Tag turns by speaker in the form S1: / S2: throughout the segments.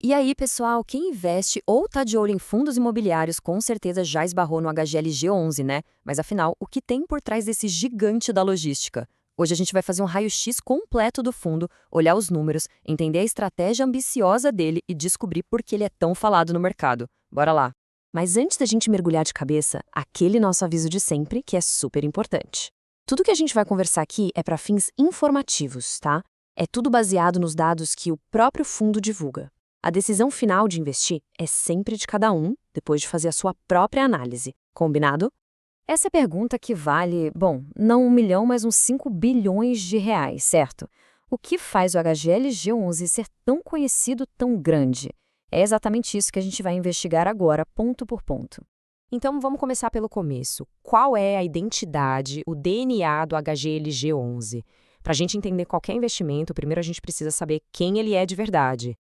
S1: E aí, pessoal, quem investe ou está de olho em fundos imobiliários com certeza já esbarrou no HGLG11, né? Mas afinal, o que tem por trás desse gigante da logística? Hoje a gente vai fazer um raio-x completo do fundo, olhar os números, entender a estratégia ambiciosa dele e descobrir por que ele é tão falado no mercado. Bora lá! Mas antes da gente mergulhar de cabeça, aquele nosso aviso de sempre, que é super importante. Tudo que a gente vai conversar aqui é para fins informativos, tá? É tudo baseado nos dados que o próprio fundo divulga. A decisão final de investir é sempre de cada um, depois de fazer a sua própria análise. Combinado? Essa é a pergunta que vale, bom, não 1 milhão, mas uns 5 bilhões de reais, certo? O que faz o HGLG11 ser tão conhecido, tão grande? É exatamente isso que a gente vai investigar agora, ponto por ponto.
S2: Então vamos começar pelo começo. Qual é a identidade, o DNA do HGLG11? Para a gente entender qualquer investimento, primeiro a gente precisa saber quem ele é de verdade.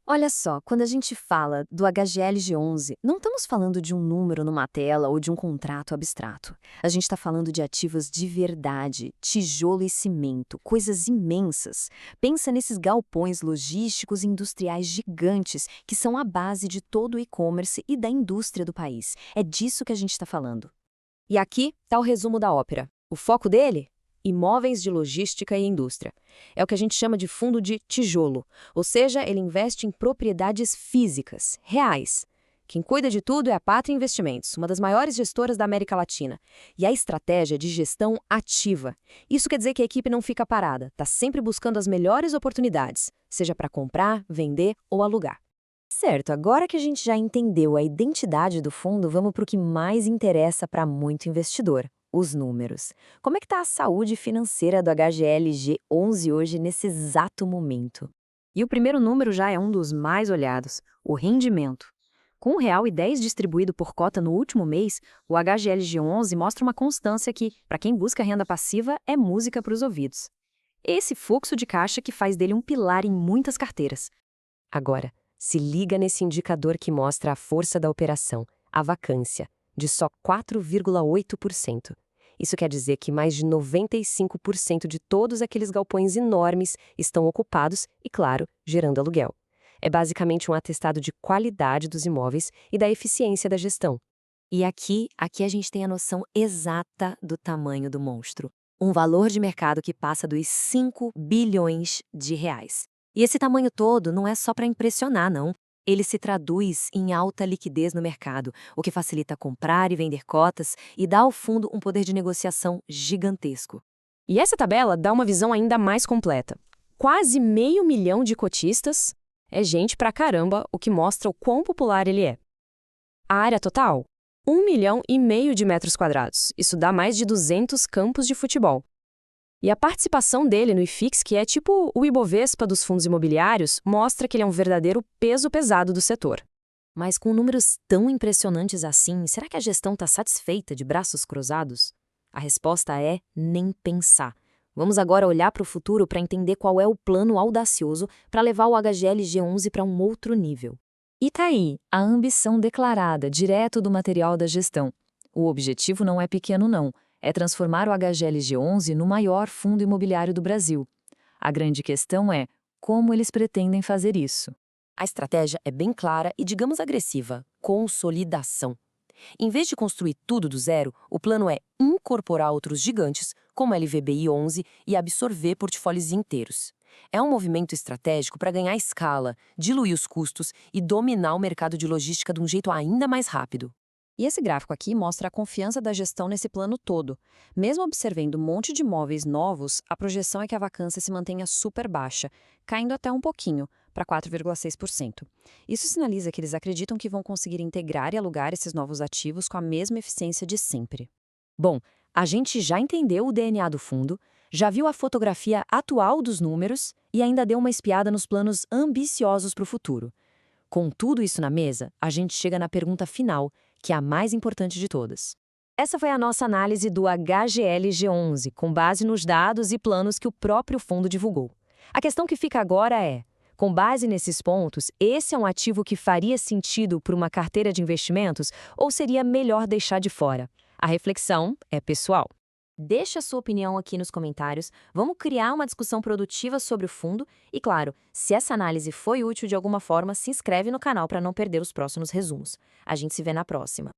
S1: Olha só, quando a gente fala do HGLG11, não estamos falando de um número numa tela ou de um contrato abstrato. A gente está falando de ativos de verdade, tijolo e cimento, coisas imensas. Pensa nesses galpões logísticos e industriais gigantes que são a base de todo o e-commerce e da indústria do país. É disso que a gente está falando.
S2: E aqui está o resumo da ópera. O foco dele? Imóveis de logística e indústria. É o que a gente chama de fundo de tijolo, ou seja, ele investe em propriedades físicas, reais. Quem cuida de tudo é a Pátria Investimentos, uma das maiores gestoras da América Latina. E a estratégia é de gestão ativa. Isso quer dizer que a equipe não fica parada, está sempre buscando as melhores oportunidades, seja para comprar, vender ou alugar.
S1: Certo, agora que a gente já entendeu a identidade do fundo, vamos para o que mais interessa para muito investidor, os números. Como é que está a saúde financeira do HGLG11 hoje nesse exato momento?
S2: E o primeiro número já é um dos mais olhados, o rendimento. Com R$ 1,10 distribuído por cota no último mês, o HGLG11 mostra uma constância que, para quem busca renda passiva, é música para os ouvidos. Esse fluxo de caixa que faz dele um pilar em muitas carteiras. Agora, se liga nesse indicador que mostra a força da operação, a vacância, de só 4,8%. Isso quer dizer que mais de 95% de todos aqueles galpões enormes estão ocupados e, claro, gerando aluguel. É basicamente um atestado de qualidade dos imóveis e da eficiência da gestão.
S1: E aqui a gente tem a noção exata do tamanho do monstro. Um valor de mercado que passa dos 5 bilhões de reais. E esse tamanho todo não é só para impressionar, não. Ele se traduz em alta liquidez no mercado, o que facilita comprar e vender cotas e dá ao fundo um poder de negociação gigantesco.
S2: E essa tabela dá uma visão ainda mais completa. Quase 500 mil de cotistas é gente pra caramba, o que mostra o quão popular ele é. A área total? 1,5 milhão de metros quadrados. Isso dá mais de 200 campos de futebol. E a participação dele no IFIX, que é tipo o Ibovespa dos fundos imobiliários, mostra que ele é um verdadeiro peso pesado do setor.
S1: Mas com números tão impressionantes assim, será que a gestão está satisfeita de braços cruzados? A resposta é nem pensar. Vamos agora olhar para o futuro para entender qual é o plano audacioso para levar o HGLG11 para um outro nível. E tá aí, a ambição declarada, direto do material da gestão. O objetivo não é pequeno não, é transformar o HGLG11 no maior fundo imobiliário do Brasil. A grande questão é como eles pretendem fazer isso.
S2: A estratégia é bem clara e, digamos, agressiva: consolidação. Em vez de construir tudo do zero, o plano é incorporar outros gigantes, como a LVBI11, e absorver portfólios inteiros. É um movimento estratégico para ganhar escala, diluir os custos e dominar o mercado de logística de um jeito ainda mais rápido.
S1: E esse gráfico aqui mostra a confiança da gestão nesse plano todo. Mesmo observando um monte de imóveis novos, a projeção é que a vacância se mantenha super baixa, caindo até um pouquinho, para 4,6%. Isso sinaliza que eles acreditam que vão conseguir integrar e alugar esses novos ativos com a mesma eficiência de sempre. Bom, a gente já entendeu o DNA do fundo, já viu a fotografia atual dos números e ainda deu uma espiada nos planos ambiciosos para o futuro. Com tudo isso na mesa, a gente chega na pergunta final, que é a mais importante de todas. Essa foi a nossa análise do HGLG11, com base nos dados e planos que o próprio fundo divulgou. A questão que fica agora é, com base nesses pontos, esse é um ativo que faria sentido para uma carteira de investimentos ou seria melhor deixar de fora? A reflexão é pessoal.
S2: Deixa a sua opinião aqui nos comentários, vamos criar uma discussão produtiva sobre o fundo e, claro, se essa análise foi útil de alguma forma, se inscreve no canal para não perder os próximos resumos. A gente se vê na próxima.